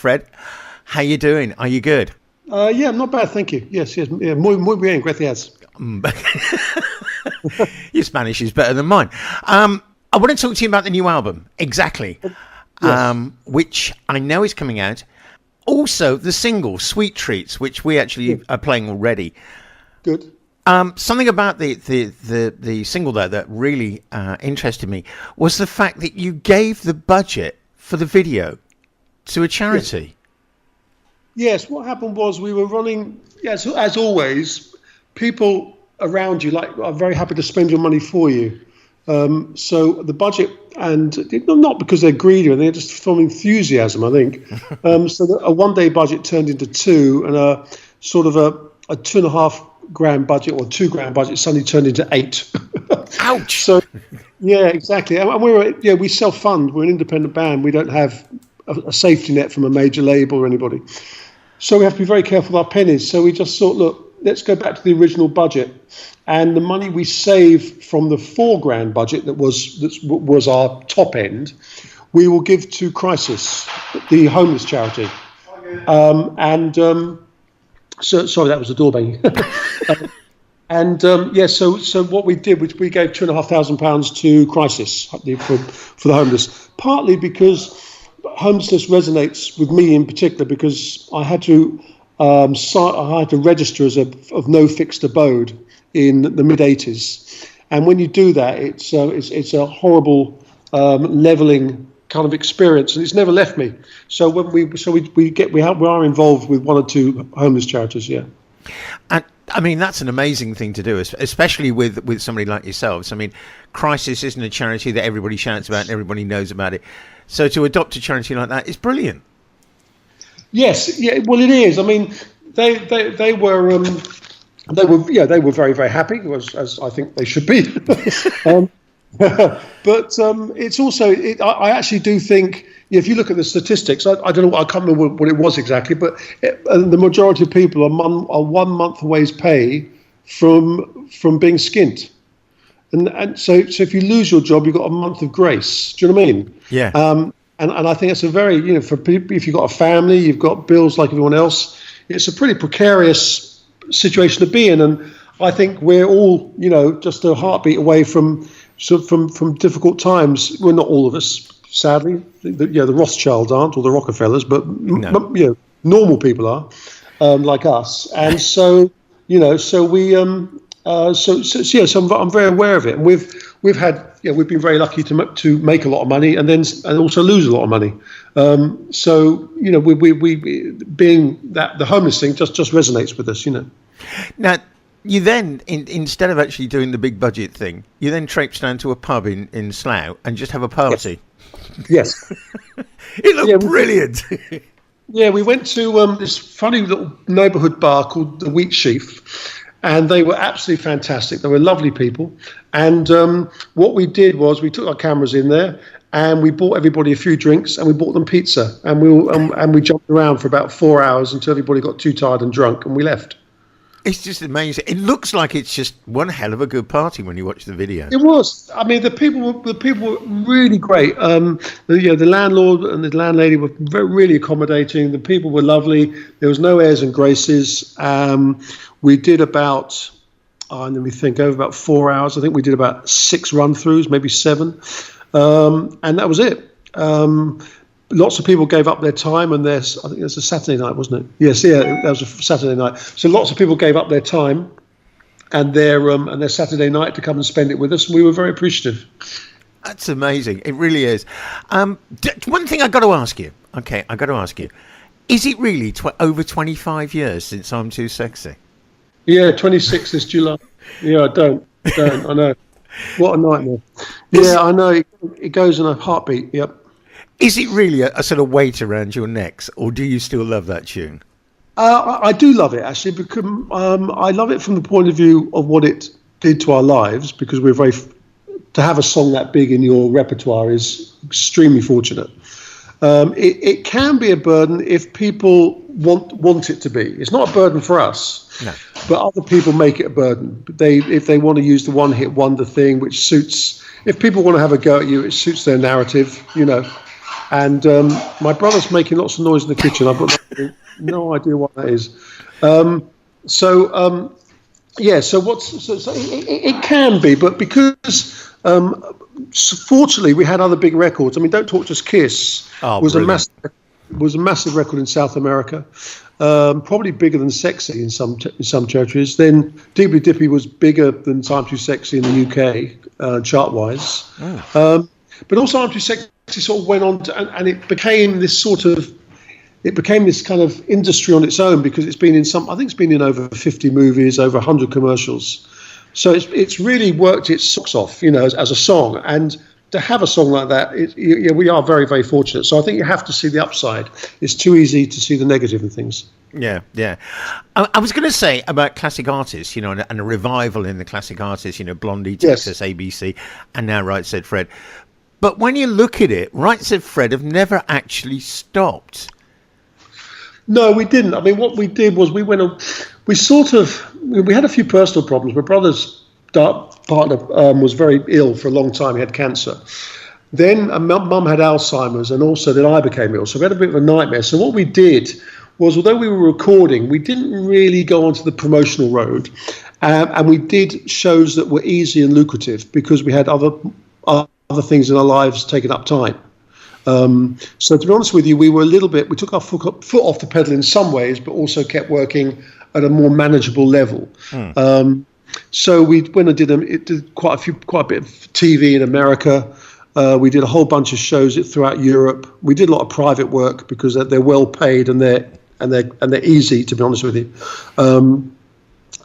Fred, how you doing? Are you good? Yeah, not bad, thank you. Yes, yeah, muy bien, gracias. Your Spanish is better than mine. I want to talk to you about the new album, Exactly, Yes. which I know is coming out. Also, the single, Sweet Treats, which we actually are playing already. Good. Something about the single there that really interested me was the fact that you gave the budget for the video to a charity. Yes, what happened was we were running, yes, as always, people around you are very happy to spend your money for you. So the budget, and not because they're greedy, they're just from enthusiasm, I think. So a one-day budget turned into two, and a sort of a $2.5 budget or $2 budget suddenly turned into $8. Ouch! So, yeah, exactly. And we self-fund. We're an independent band. We don't have a safety net from a major label or anybody. So we have to be very careful with our pennies. So we just thought, look, let's go back to the original budget. And the money we saved from the $4 budget that was our top end, we will give to Crisis, the homeless charity. So sorry, that was the door banging. So what we did was we gave £2,500 to Crisis for the homeless, partly because homelessness resonates with me in particular, because I had to register as of no fixed abode in the mid-'80s, and when you do that, it's a horrible leveling kind of experience, and it's never left me. So when we are involved with one or two homeless charities, yeah. And I mean, that's an amazing thing to do, especially with somebody like yourselves. I mean, Crisis isn't a charity that everybody shouts about and everybody knows about it. So to adopt a charity like that is brilliant. Yes, yeah, well, it is. I mean, they were very, very happy, as I think they should be. But it's also, I actually do think, if you look at the statistics, I don't know, I can't remember what it was exactly, but the majority of people are 1 month away's pay from being skint. And so if you lose your job, you've got a month of grace. Do you know what I mean? Yeah. And I think it's a very, for people, if you've got a family, you've got bills like everyone else, it's a pretty precarious situation to be in. And I think we're all, just a heartbeat away from difficult times. Well, not all of us, sadly. The Rothschilds aren't, or the Rockefellers, but No. Normal people are, like us. And so, I'm very aware of it, and we've been very lucky to make a lot of money and also lose a lot of money. We being that the homeless thing just resonates with us, Now, you then, instead of actually doing the big budget thing, you then traipse down to a pub in Slough and just have a party. Yes. It looked brilliant. Yeah, we went to this funny little neighbourhood bar called the Wheat Sheaf. And they were absolutely fantastic. They were lovely people. And what we did was we took our cameras in there and we bought everybody a few drinks and we bought them pizza. And we jumped around for about 4 hours until everybody got too tired and drunk, and we left. It's just amazing. It looks like it's just one hell of a good party when you watch the video. It was. I mean, the people were really great. The landlord and the landlady were really accommodating. The people were lovely. There was no airs and graces. We did about, let me think, over about 4 hours. I think we did about 6 run-throughs, maybe 7. And that was it. Lots of people gave up their time, and I think it was a Saturday night, wasn't it? Yes, yeah, that was a Saturday night. So lots of people gave up their time and their Saturday night to come and spend it with us, and we were very appreciative. That's amazing. It really is. One thing I got to ask you. Okay, I got to ask you. Is it really over 25 years since I'm Too Sexy? Yeah, 26 this July. Yeah, I don't. I know. What a nightmare. Yeah, I know. It goes in a heartbeat. Yep. Is it really a sort of weight around your necks, or do you still love that tune? I do love it, actually, because I love it from the point of view of what it did to our lives, because to have a song that big in your repertoire is extremely fortunate. It can be a burden if people want it to be. It's not a burden for us, no. But other people make it a burden. If they want to use the one-hit wonder thing, which suits. If people want to have a go at you, it suits their narrative, And my brother's making lots of noise in the kitchen. I've got no idea what that is. So it can be, but because fortunately we had other big records. I mean, Don't Talk Just Kiss was a massive record in South America, probably bigger than Sexy in some territories. Then Deeply Dippy was bigger than Time Too Sexy in the UK chart wise. But also Time Too Sexy sort of went on and it became this kind of industry on its own, because it's been in over 50 movies, over 100 commercials. So it's really worked its socks off, as a song. And to have a song like that, we are very, very fortunate. So I think you have to see the upside. It's too easy to see the negative in things. Yeah. I was going to say about classic artists, and a revival in the classic artists, Blondie, Texas, yes. ABC, and now Right Said Fred. But when you look at it, Right Said Fred have never actually stopped. No, we didn't. I mean, what we did was we had a few personal problems. My brother's partner was very ill for a long time. He had cancer. Then mum had Alzheimer's, and also then I became ill. So we had a bit of a nightmare. So what we did was, although we were recording, we didn't really go onto the promotional road. And we did shows that were easy and lucrative because we had other things in our lives taking up time. So to be honest with you, we took our foot off the pedal in some ways, but also kept working at a more manageable level. So we went and did quite a bit of TV in America. We did a whole bunch of shows throughout Europe. We did a lot of private work because they're well paid and they're easy, to be honest with you.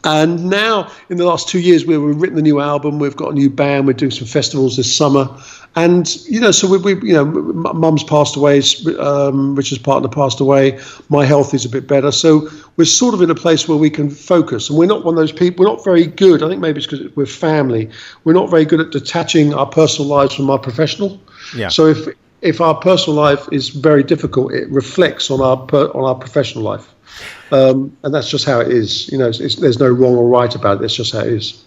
And now, in the last 2 years, we've written a new album. We've got a new band. We're doing some festivals this summer. And, so Mum's passed away. Richard's partner passed away. My health is a bit better. So we're sort of in a place where we can focus. And we're not one of those people. We're not very good. I think maybe it's because we're family. We're not very good at detaching our personal lives from our professional. Yeah. So if our personal life is very difficult, it reflects on our professional life. And that's just how it is. There's no wrong or right about it. That's just how it is.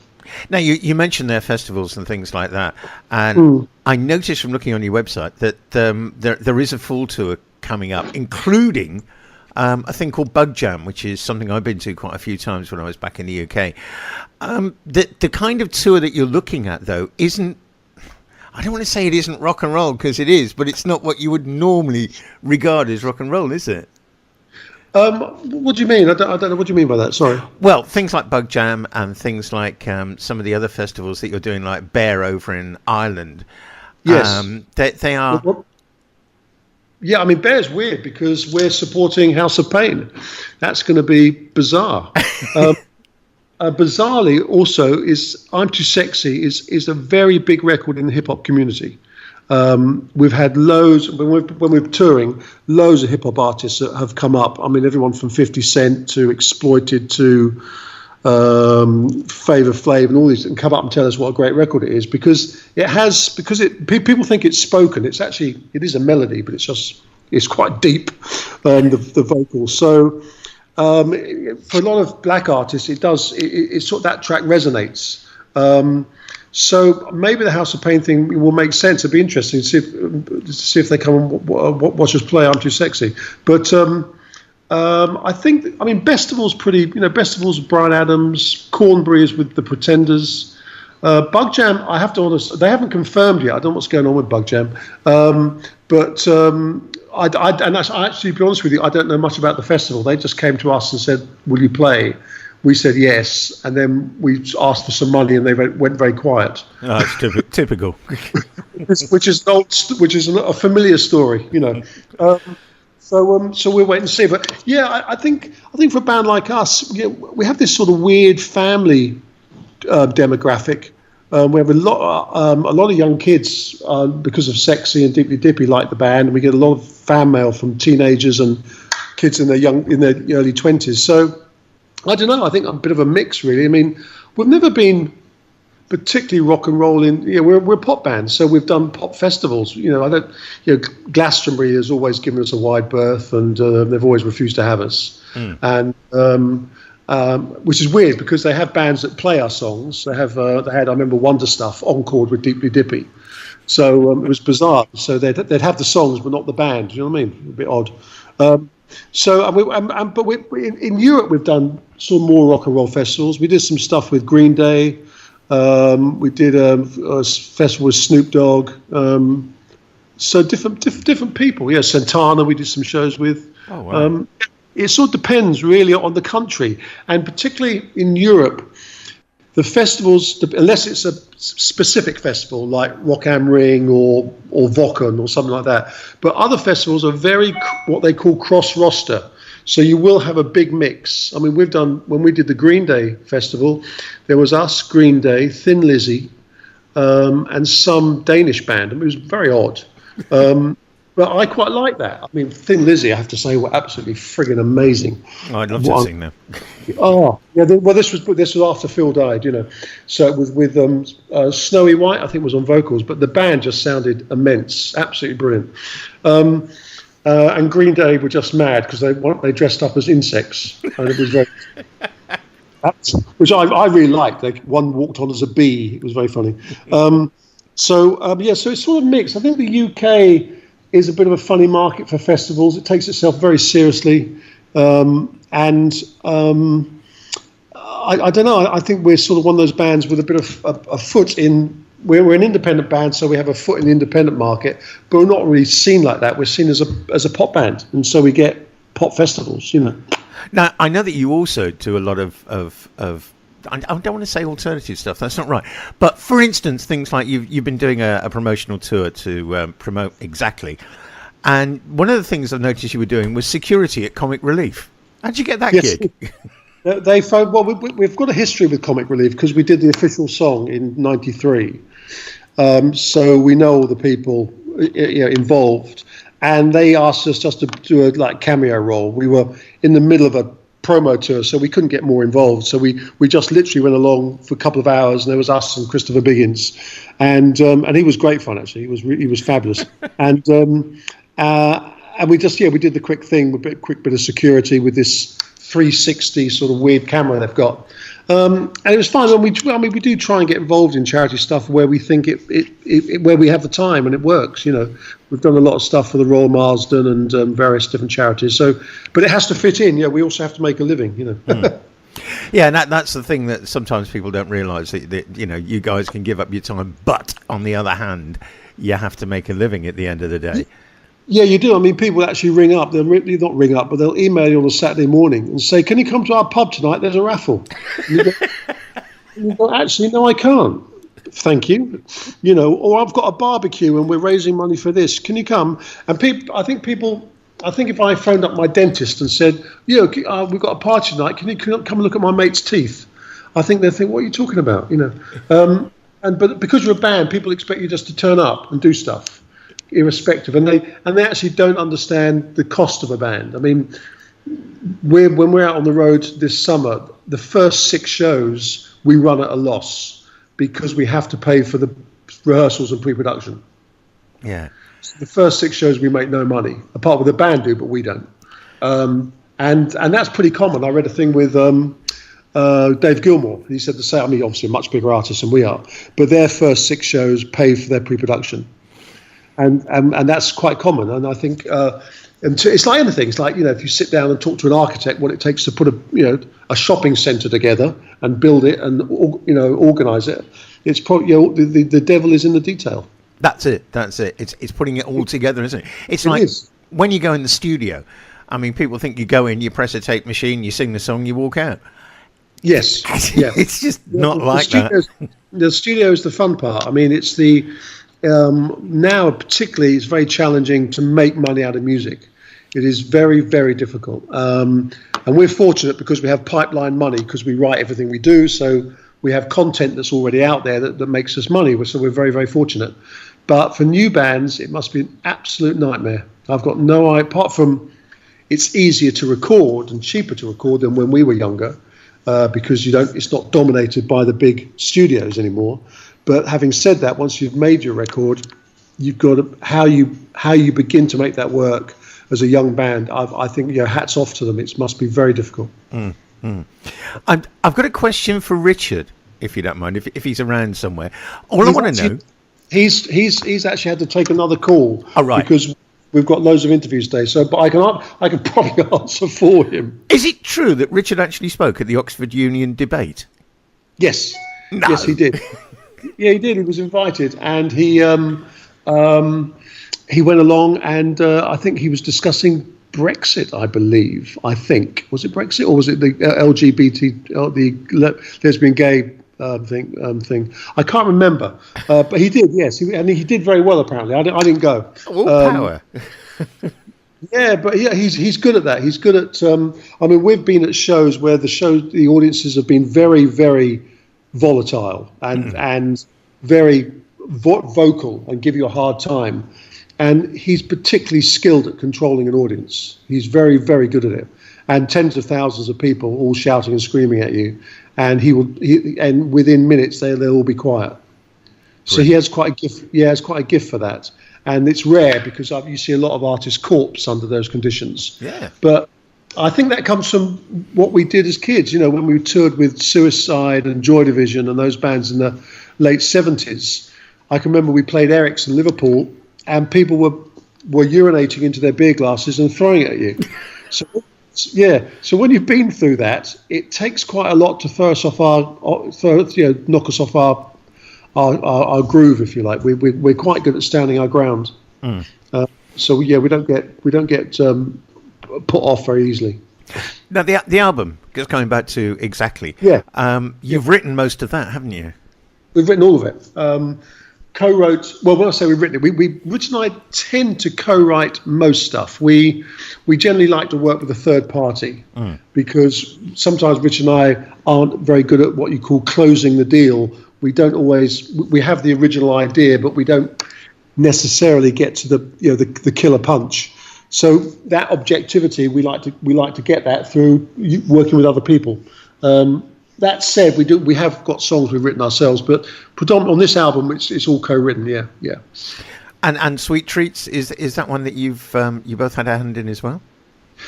Now, you mentioned their festivals and things like that. And I noticed from looking on your website that there is a full tour coming up, including a thing called Bug Jam, which is something I've been to quite a few times when I was back in the UK. The kind of tour that you're looking at, though, isn't... I don't want to say it isn't rock and roll, because it is, but it's not what you would normally regard as rock and roll, is it? What do you mean? I don't know. What do you mean by that? Sorry. Well, things like Bug Jam and things like some of the other festivals that you're doing, like Bear over in Ireland. Yes. They are... Yeah, I mean, Bear's weird because we're supporting House of Pain. That's going to be bizarre. Bizarrely, also, I'm Too Sexy is a very big record in the hip-hop community. We've had loads, when we're touring, loads of hip-hop artists that have come up. I mean, everyone from 50 Cent to Exploited to Flavor Flav and all these, and come up and tell us what a great record it is, because people think it's spoken. It is a melody, but it's quite deep, the vocals. So for a lot of black artists, it's sort of that track resonates. So maybe the House of Pain thing will make sense. It'd be interesting to see if they come and watch us play I'm Too Sexy. But I think, Bestival's pretty, Bestival's Bryan Adams, Cornbury is with the Pretenders. Bug Jam, I have to honest, they haven't confirmed yet. I don't know what's going on with Bug Jam. Actually, to be honest with you, I don't know much about the festival. They just came to us and said, "Will you play?" We said yes, and then we asked for some money, and they went very quiet. Oh, it's typical. which is a familiar story, So we'll wait and see. But yeah, I think for a band like us, we have this sort of weird family demographic. We have a lot of young kids because of Sexy and Deeply Dippy like the band, and we get a lot of fan mail from teenagers and kids in their early 20s. So I don't know. I think I'm a bit of a mix, really. I mean, we've never been particularly rock and roll we're a pop band, so we've done pop festivals. Glastonbury has always given us a wide berth, and they've always refused to have us. And which is weird because they have bands that play our songs. They had, I remember, Wonder Stuff encored with Deeply Dippy. So it was bizarre. So they'd have the songs, but not the band. Do you know what I mean? A bit odd. In Europe, we've done some more rock and roll festivals. We did some stuff with Green Day. We did a festival with Snoop Dogg. So different people. Yeah, Santana. We did some shows with. Oh wow. It sort of depends really on the country, and particularly in Europe. The festivals, unless it's a specific festival like Rock am Ring or Wacken or something like that, but other festivals are very what they call cross-roster. So you will have a big mix. I mean, when we did the Green Day festival, there was us, Green Day, Thin Lizzy, and some Danish band. I mean, it was very odd. But I quite like that. I mean, Thin Lizzy, I have to say, were absolutely frigging amazing. Oh, I'd love to sing them. Oh, yeah. Well, this was after Phil died, you know. So it was with Snowy White, I think, was on vocals, but the band just sounded immense, absolutely brilliant. And Green Day were just mad because they dressed up as insects, and it was very, which I really liked. One walked on as a bee. It was very funny. So it's sort of mixed. I think the UK is a bit of a funny market for festivals. It takes itself very seriously. I don't know. I think we're sort of one of those bands with a bit of a foot in. We're an independent band, so we have a foot in the independent market, but we're not really seen like that. We're seen as a pop band, and so we get pop festivals, you know. Now, I know that you also do a lot of I don't want to say alternative stuff. That's not right. But for instance, things like you've been doing a promotional tour to promote Exactly. And one of the things I've noticed you were doing was security at Comic Relief. How'd you get that gig? We've got a history with Comic Relief because we did the official song in '93. So we know all the people involved. And they asked us just to do a cameo role. We were in the middle of a promo tour, so we couldn't get more involved. So we just literally went along for a couple of hours, and there was us and Christopher Biggins, and he was great fun actually. He was fabulous, and we did the quick thing, quick bit of security with this 360 sort of weird camera they've got, and it was fun. We do try and get involved in charity stuff where we think where we have the time and it works. You know, we've done a lot of stuff for the Royal Marsden and various different charities. So, but it has to fit in. Yeah, we also have to make a living. You know. Yeah, and that's the thing that sometimes people don't realise that you guys can give up your time, but on the other hand, you have to make a living at the end of the day. Yeah, you do. I mean, people actually ring up. They'll not ring up, but they'll email you on a Saturday morning and say, "Can you come to our pub tonight? There's a raffle." And you go, actually, no, I can't. Thank you. You know, or I've got a barbecue and we're raising money for this. Can you come? And I think if I phoned up my dentist and said, we've got a party tonight. Can you come and look at my mate's teeth? I think they'd think, what are you talking about? You know, but because you're a band, people expect you just to turn up and do stuff, irrespective, and they actually don't understand the cost of a band. I mean, when we're out on the road this summer, the first 6 shows we run at a loss because we have to pay for the rehearsals and pre-production. Yeah. So the first 6 shows we make no money, apart from the band do, but we don't. And that's pretty common. I read a thing with Dave Gilmour. He said the same. I mean, obviously a much bigger artist than we are, but their first 6 shows pay for their pre-production. And that's quite common. And I think it's like anything. It's like, if you sit down and talk to an architect, what it takes to put a shopping centre together and build it and organise it. It's probably the devil is in the detail. That's it. It's putting it all together, isn't it? It's like when you go in the studio. I mean, people think you go in, you press a tape machine, you sing the song, you walk out. Yes. Yeah. It's just not like that. The studio is the fun part. I mean, it's the now particularly it's very challenging to make money out of music. It is very, very difficult. And we're fortunate because we have pipeline money because we write everything we do. So we have content that's already out there that makes us money. So we're very, very fortunate. But for new bands, it must be an absolute nightmare. I've got no idea, apart from it's easier to record and cheaper to record than when we were younger because it's not dominated by the big studios anymore. But having said that, once you've made your record, you've got how you begin to make that work as a young band. I think hats off to them. It must be very difficult. I've got a question for Richard, if you don't mind, if he's around somewhere. I want to know. He's actually had to take another call. Oh, right. Because we've got loads of interviews today. So, but I can probably answer for him. Is it true that Richard actually spoke at the Oxford Union debate? Yes. No. Yes, he did. Yeah, he did. He was invited, and he went along, and I think he was discussing Brexit. I believe. I think, was it Brexit or was it the LGBT, the lesbian gay thing? I can't remember, but he did. Yes, and he did very well. Apparently, I didn't go. All power. Yeah, but yeah, he's good at that. He's good at. I mean, we've been at shows where the audiences have been very, very volatile and very vocal and give you a hard time. And he's particularly skilled at controlling an audience. He's very, very good at it. And tens of thousands of people all shouting and screaming at you, and and within minutes they'll all be quiet. Brilliant. So he has quite a gift. Yeah, has quite a gift for that. And it's rare because you see a lot of artists corpse under those conditions. Yeah. But I think that comes from what we did as kids. You know, when we toured with Suicide and Joy Division and those bands in the late 70s. I can remember we played Eric's in Liverpool, and people were urinating into their beer glasses and throwing it at you. So yeah. So when you've been through that, it takes quite a lot to knock us off our groove, if you like. We're quite good at standing our ground. So yeah, we don't get put off very easily. Now the album, just coming back to exactly. Yeah. You've written most of that, haven't you? We've written all of it. Co-wrote. Well, when I say we've written it, Rich and I tend to co-write most stuff. We generally like to work with a third party because sometimes Rich and I aren't very good at what you call closing the deal. We don't always. We have the original idea, but we don't necessarily get to the killer punch. So that objectivity, we like to get that through working with other people. That said, we have got songs we've written ourselves, but predominantly on this album, it's all co-written. Yeah. And Sweet Treats, is that one that you both had a hand in as well?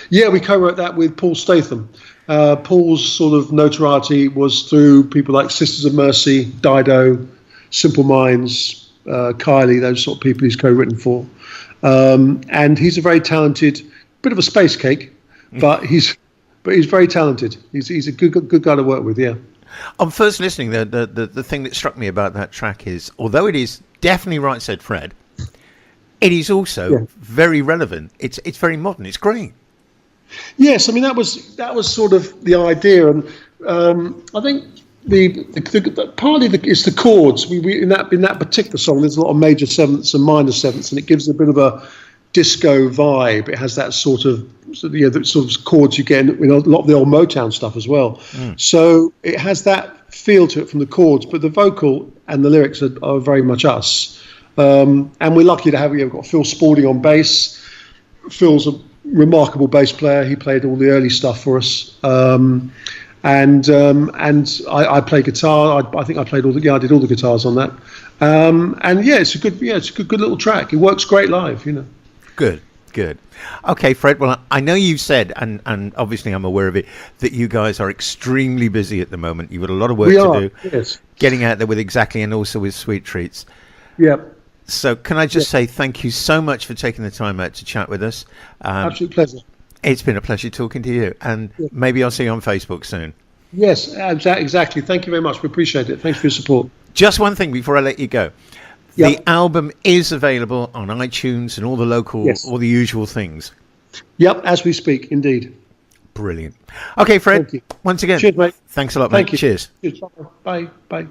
Yeah, we co-wrote that with Paul Statham. Paul's sort of notoriety was through people like Sisters of Mercy, Dido, Simple Minds, Kylie, those sort of people he's co-written for. And he's a very talented, bit of a space cake, but he's very talented. He's a good guy to work with. Yeah. On first listening, the thing that struck me about that track is, although it is definitely Right Said Fred, it is also very relevant. It's very modern. It's great. Yes, I mean that was sort of the idea, and I think partly it's the chords. We in that particular song, there's a lot of major sevenths and minor sevenths, and it gives a bit of a disco vibe. It has that sort of chords you get in a lot of the old Motown stuff as well. So it has that feel to it from the chords, but the vocal and the lyrics are very much us. And we're lucky to have we've got Phil Spalding on bass. Phil's a remarkable bass player. He played all the early stuff for us. And I play guitar. I think I played I did all the guitars on that. And yeah, it's a good little track. It works great live, you know. Good. Okay, Fred, well, I know you've said, and obviously I'm aware of it, that you guys are extremely busy at the moment. You've got a lot of work to do. Yes. Getting out there with Exactly and also with Sweet Treats. Yep. So can I just say thank you so much for taking the time out to chat with us. Absolute pleasure. It's been a pleasure talking to you, and maybe I'll see you on Facebook soon. Yes, exactly. Thank you very much. We appreciate it. Thanks for your support. Just one thing before I let you go. The album is available on iTunes and all the local, all the usual things. Yep, as we speak, indeed. Brilliant. Okay, Fred, once again, cheers, mate. Thanks a lot, mate. Thank you. Cheers. Bye. Bye.